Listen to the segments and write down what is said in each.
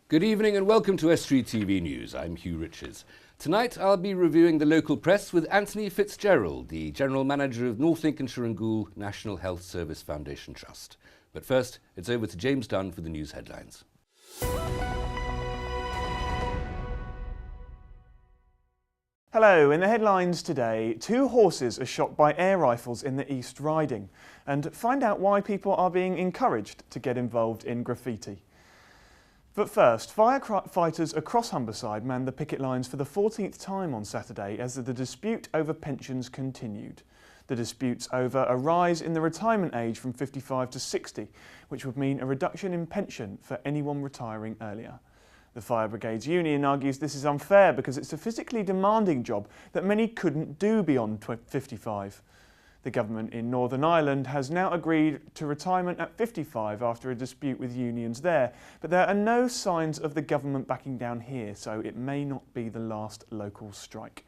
Good evening and welcome to Estuary TV News. I'm Hugh Riches. Tonight I'll be reviewing the local press with Anthony Fitzgerald, the General Manager of North Lincolnshire and Goole National Health Service Foundation Trust. But first, it's over to James Dunn for the news headlines. Hello, in the headlines today, 2 horses are shot by air rifles in the East Riding, and find out why people are being encouraged to get involved in graffiti. But first, firefighters across Humberside manned the picket lines for the 14th time on Saturday as the dispute over pensions continued. The dispute's over a rise in the retirement age from 55 to 60, which would mean a reduction in pension for anyone retiring earlier. The Fire Brigade's union argues this is unfair because it's a physically demanding job that many couldn't do beyond 55. The government in Northern Ireland has now agreed to retirement at 55 after a dispute with unions there, but there are no signs of the government backing down here, so it may not be the last local strike.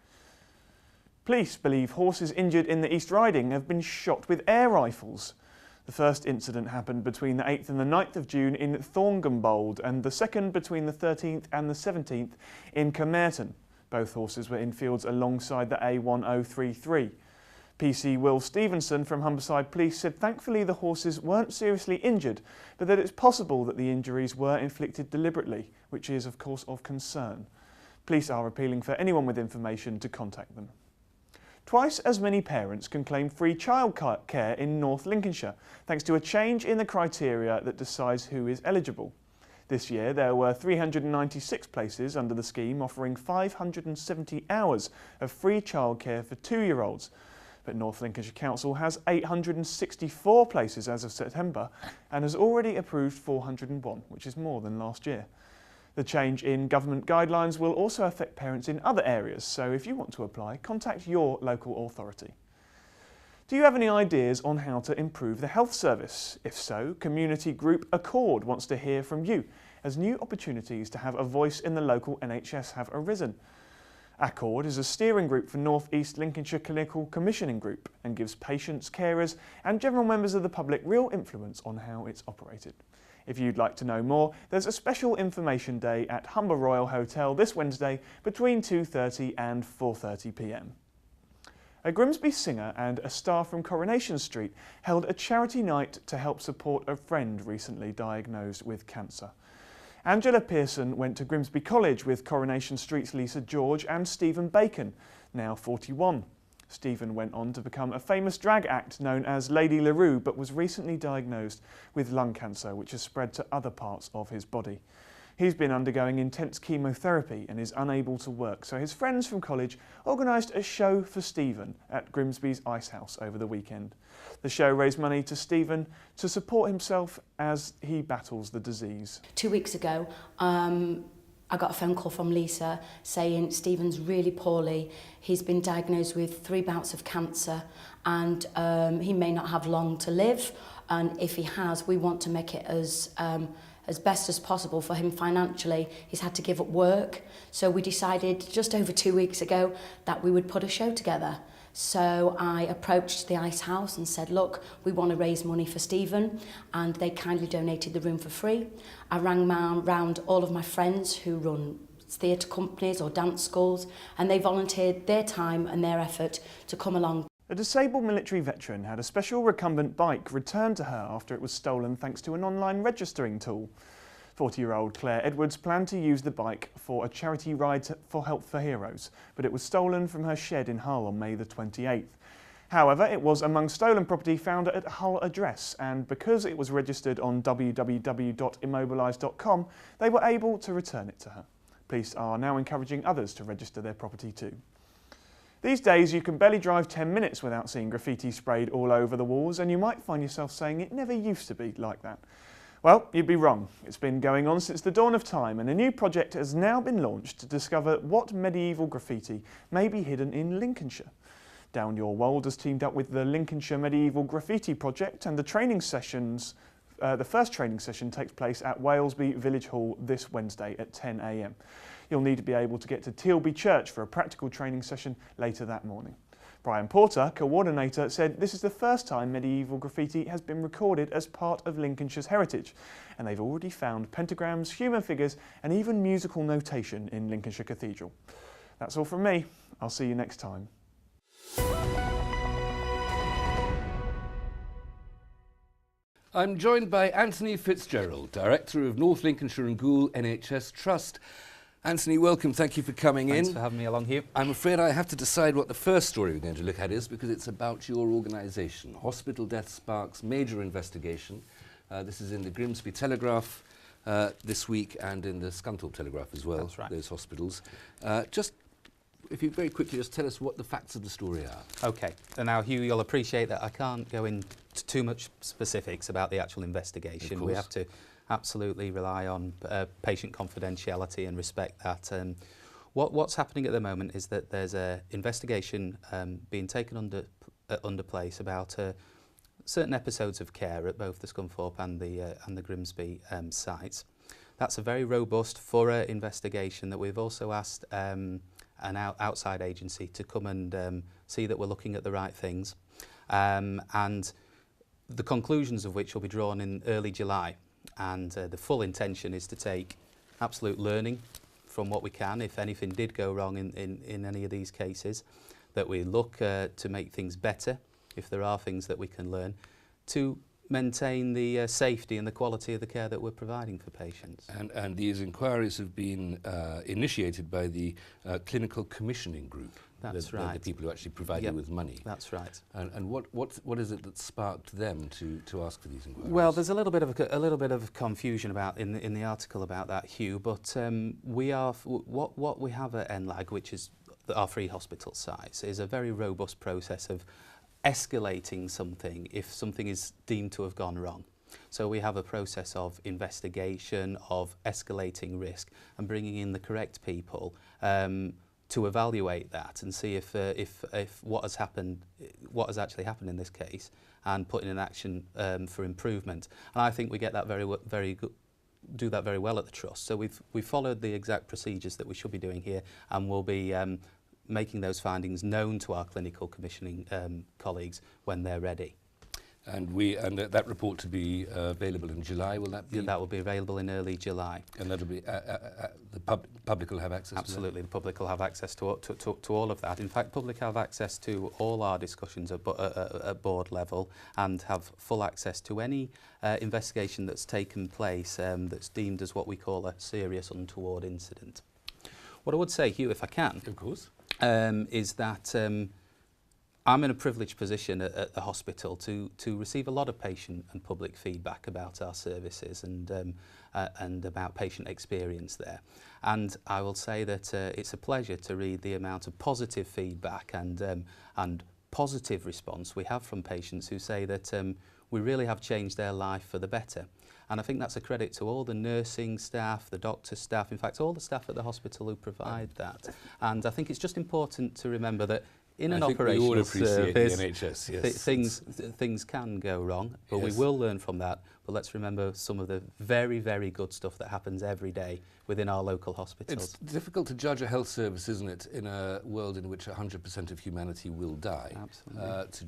Police believe horses injured in the East Riding have been shot with air rifles. The first incident happened between the 8th and the 9th of June in Thorngambold, and the second between the 13th and the 17th in Carmarthen. Both horses were in fields alongside the A1033. PC Will Stevenson from Humberside Police said thankfully the horses weren't seriously injured, but that it's possible that the injuries were inflicted deliberately, which is of course of concern. Police are appealing for anyone with information to contact them. Twice as many parents can claim free childcare in North Lincolnshire, thanks to a change in the criteria that decides who is eligible. This year there were 396 places under the scheme offering 570 hours of free childcare for 2-year-olds. But North Lincolnshire Council has 864 places as of September and has already approved 401, which is more than last year. The change in government guidelines will also affect parents in other areas, so if you want to apply, contact your local authority. Do you have any ideas on how to improve the health service? If so, community group Accord wants to hear from you, as new opportunities to have a voice in the local NHS have arisen. Accord is a steering group for North East Lincolnshire Clinical Commissioning Group and gives patients, carers and general members of the public real influence on how it's operated. If you'd like to know more, there's a special information day at Humber Royal Hotel this Wednesday between 2:30 and 4:30 p.m. A Grimsby singer and a star from Coronation Street held a charity night to help support a friend recently diagnosed with cancer. Angela Pearson went to Grimsby College with Coronation Street's Lisa George and Stephen Bacon, now 41. Stephen went on to become a famous drag act known as Lady LaRue, but was recently diagnosed with lung cancer, which has spread to other parts of his body. He's been undergoing intense chemotherapy and is unable to work, so his friends from college organised a show for Stephen at Grimsby's Ice House over the weekend. The show raised money to Stephen to support himself as he battles the disease. 2 weeks ago, I got a phone call from Lisa saying Stephen's really poorly. He's been diagnosed with 3 bouts of cancer and he may not have long to live. And if he has, we want to make it as best as possible for him financially. He's had to give up work. So we decided just over 2 weeks ago that we would put a show together. So I approached the Ice House and said, look, we want to raise money for Stephen, and they kindly donated the room for free. I rang round all of my friends who run theatre companies or dance schools, and they volunteered their time and their effort to come along. A disabled military veteran had a special recumbent bike returned to her after it was stolen thanks to an online registering tool. 40-year-old Claire Edwards planned to use the bike for a charity ride for Help for Heroes, but it was stolen from her shed in Hull on May the 28th. However, it was among stolen property found at Hull address, and because it was registered on www.immobilise.com, they were able to return it to her. Police are now encouraging others to register their property too. These days you can barely drive 10 minutes without seeing graffiti sprayed all over the walls, and you might find yourself saying it never used to be like that. Well, you'd be wrong. It's been going on since the dawn of time, and a new project has now been launched to discover what medieval graffiti may be hidden in Lincolnshire. Down Your Wold has teamed up with the Lincolnshire Medieval Graffiti Project, and the first training session takes place at Walesby Village Hall this Wednesday at 10 a.m. You'll need to be able to get to Tealby Church for a practical training session later that morning. Brian Porter, coordinator, said this is the first time medieval graffiti has been recorded as part of Lincolnshire's heritage, and they've already found pentagrams, human figures and even musical notation in Lincolnshire Cathedral. That's all from me. I'll see you next time. I'm joined by Anthony Fitzgerald, Director of North Lincolnshire and Goole NHS Trust. Anthony, welcome. Thank you for coming in. Thanks for having me along, Hugh. I'm afraid I have to decide what the first story we're going to look at is, because it's about your organisation. Hospital death sparks major investigation. This is in the Grimsby Telegraph this week and in the Scunthorpe Telegraph as well. That's right. Those hospitals. Just, if you very quickly just tell us what the facts of the story are. Okay. And now, Hugh, you'll appreciate that I can't go into too much specifics about the actual investigation. We have to absolutely rely on patient confidentiality and respect that. What's happening at the moment is that there's an investigation being taken under place about certain episodes of care at both the Scunthorpe and the Grimsby sites. That's a very robust, thorough investigation that we've also asked an outside agency to come and see that we're looking at the right things, and the conclusions of which will be drawn in early July. And the full intention is to take absolute learning from what we can, if anything did go wrong in any of these cases, that we look to make things better, if there are things that we can learn, to maintain the safety and the quality of the care that we're providing for patients. And these inquiries have been initiated by the Clinical Commissioning Group. That's the, right. The people who actually provide you with money. That's right. And what is it that sparked them to ask for these inquiries? Well, there's a little bit of confusion about in the article about that, Hugh. But what we have at NLAG, which is our 3 hospital sites, is a very robust process of escalating something if something is deemed to have gone wrong. So we have a process of investigation, of escalating risk, and bringing in the correct people to evaluate that and see if what has actually happened in this case, and putting in action for improvement. And I think we get that do that very well at the trust. So we've followed the exact procedures that we should be doing here, and we'll be making those findings known to our clinical commissioning colleagues when they're ready. And that report to be available in July, will that be? Yeah, that will be available in early July. And that'll be the public will have access Absolutely, to that? the public will have access to all of that. In fact, public have access to all our discussions at board level, and have full access to any investigation that's taken place that's deemed as what we call a serious untoward incident. What I would say, Hugh, if I can, Of course. is that I'm in a privileged position at the hospital to receive a lot of patient and public feedback about our services and about patient experience there. And I will say that it's a pleasure to read the amount of positive feedback and positive response we have from patients who say that we really have changed their life for the better. And I think that's a credit to all the nursing staff, the doctor staff, in fact all the staff at the hospital who provide that. And I think it's just important to remember that in an operational service, the NHS, yes. things can go wrong, but Yes. we will learn from that. But let's remember some of the very, very good stuff that happens every day within our local hospitals. It's difficult to judge a health service, isn't it, in a world in which 100% of humanity will die. Absolutely. To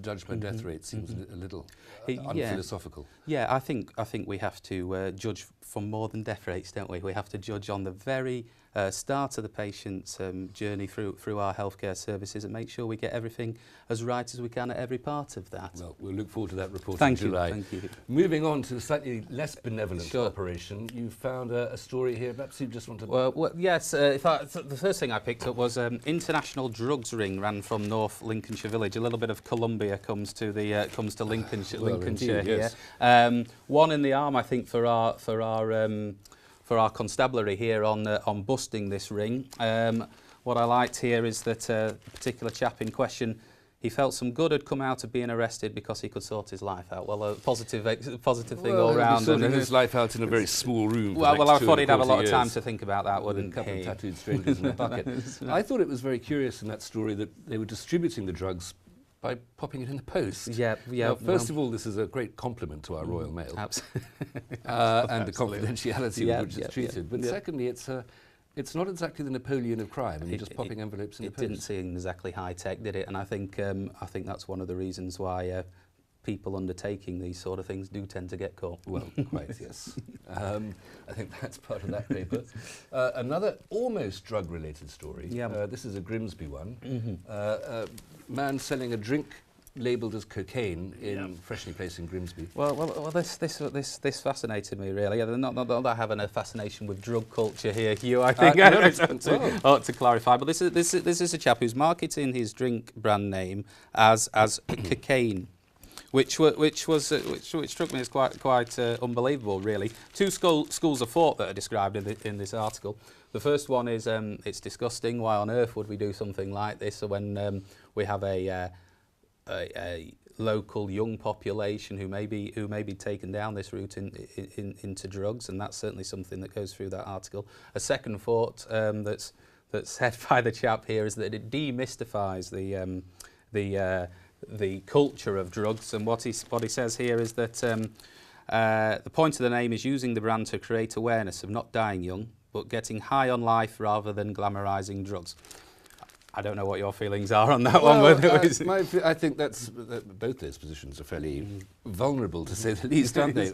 judge by death rate seems a little Yeah. unphilosophical. Yeah, I think we have to judge from more than death rates, don't we? We have to judge on the very start of the patient's journey through our healthcare services and make sure we get everything as right as we can at every part of that. Well, we'll look forward to that report Thank in you, July. thank you. Moving on to a slightly less benevolent Sure. operation, you found a story here. Perhaps you just want to... Well, yes, the first thing I picked up was international drugs ring ran from North Lincolnshire Village. A little bit of Columbia comes to Lincolnshire, Well, Lincolnshire indeed, here. yes. One in the arm, I think, for our constabulary here on busting this ring. What I liked here is that a particular chap in question, he felt some good had come out of being arrested because he could sort his life out. Well, a positive thing all round. He'll be sorting his life out in a very small room. Well, I thought he'd have a lot of time to think about that, with a wouldn't couple he? of tattooed strangers in a bucket. I thought it was very curious in that story that they were distributing the drugs by popping it in the post. Yeah. Now, first of all, this is a great compliment to our Royal Mail Absolutely. and the confidentiality with which it's treated. But yeah. secondly, it's It's not exactly the Napoleon of crime, and you're just popping envelopes in the post. It didn't seem exactly high-tech, did it? And I think that's one of the reasons why people undertaking these sort of things do tend to get caught. Well, quite, yes. I think that's part of that paper. Another almost drug-related story. Yeah. This is a Grimsby one. A man selling a drink labelled as cocaine in Freshney Place in Grimsby. Well, this fascinated me really. Not having a fascination with drug culture here, Hugh. I think I ought to clarify. But this is a chap who's marketing his drink brand name as cocaine, which struck me as quite unbelievable, really. Two schools of thought that are described in this article. The first one is it's disgusting. Why on earth would we do something like this? So when we have a local young population who may be taken down this route into drugs, and that's certainly something that goes through that article. A second thought that's said by the chap here is that it demystifies the culture of drugs, and what he says here is that the point of the name is using the brand to create awareness of not dying young, but getting high on life rather than glamorising drugs. I don't know what your feelings are on that one. I think both those positions are fairly vulnerable, to say the least, aren't they?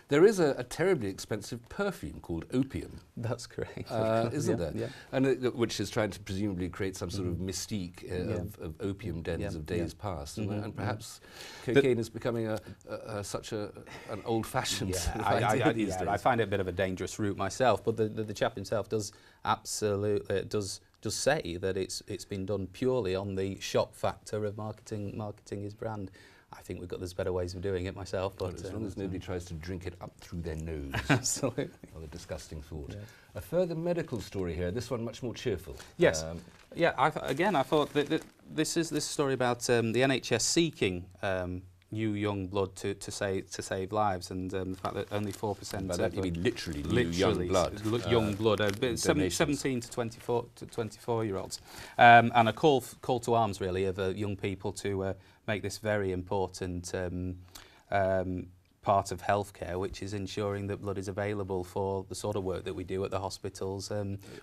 There is a terribly expensive perfume called Opium. That's correct. Isn't there? Yeah. And which is trying to presumably create some sort of mystique of opium dens of days past. And perhaps cocaine is becoming such an old-fashioned idea these days. I find it a bit of a dangerous route myself, but the chap himself does absolutely does say that it's been done purely on the shock factor of marketing his brand. I think there's better ways of doing it myself. But as long as nobody tries to drink it up through their nose. Absolutely. What a disgusting thought. Yeah. A further medical story here, this one much more cheerful. Yes. I thought that this is this story about the NHS seeking new young blood to save lives, and the fact that only 4%. By that you mean literally new young blood. Young blood, 17 to 24-year-olds, and a call to arms really of young people to make this very important part of healthcare, which is ensuring that blood is available for the sort of work that we do at the hospitals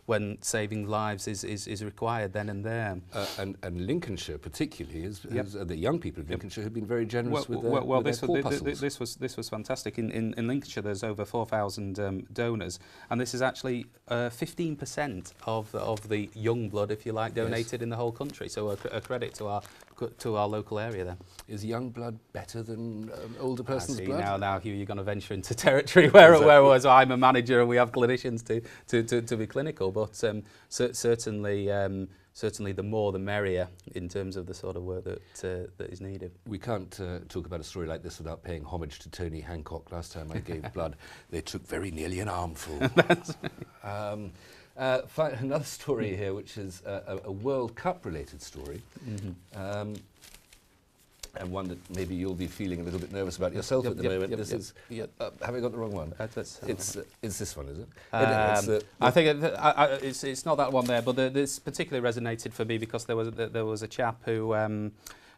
when saving lives is required then and there. And Lincolnshire particularly, the young people of Lincolnshire have been very generous with their corpuscles. This was fantastic. In Lincolnshire there's over 4,000 donors, and this is actually 15% of the young blood, if you like, donated in the whole country. So a credit to our local area there. Is young blood better than older person's blood? Now, Hugh, you're going to venture into territory where I'm a manager and we have clinicians to be clinical, but certainly the more the merrier in terms of the sort of work that is needed. We can't talk about a story like this without paying homage to Tony Hancock. Last time I gave blood, they took very nearly an armful. That's right. Another story here, which is a World Cup related story. And one that maybe you'll be feeling a little bit nervous about yourself at the moment. Have I got the wrong one? It's this one, is it? I think it's not that one there, but this particularly resonated for me because there was a chap who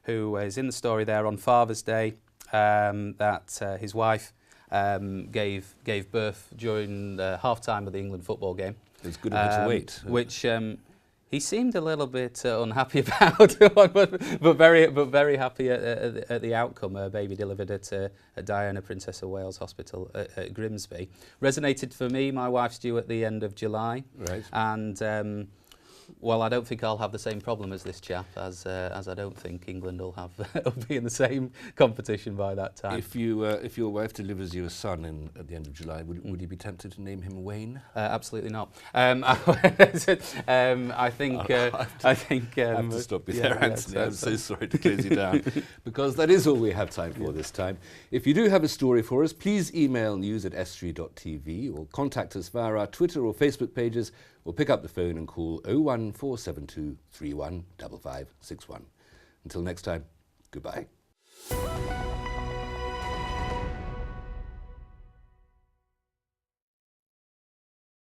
is in the story there on Father's Day, that his wife gave birth during half time of the England football game. It's good of her to wait. Which he seemed a little bit unhappy about, but very happy at the outcome. A baby delivered at Diana, Princess of Wales Hospital at Grimsby. Resonated for me. My wife's due at the end of July, right? And well, I don't think I'll have the same problem as this chap, as I don't think England will be in the same competition by that time. If your wife delivers you a son at the end of July, would you be tempted to name him Wayne? Absolutely not. I think I have to stop you there, Anthony. I'm so sorry to close you down, because that is all we have time for this time. If you do have a story for us, please email news@estuary.tv or contact us via our Twitter or Facebook pages, or pick up the phone and call 01472 31 5561. Until next time, goodbye.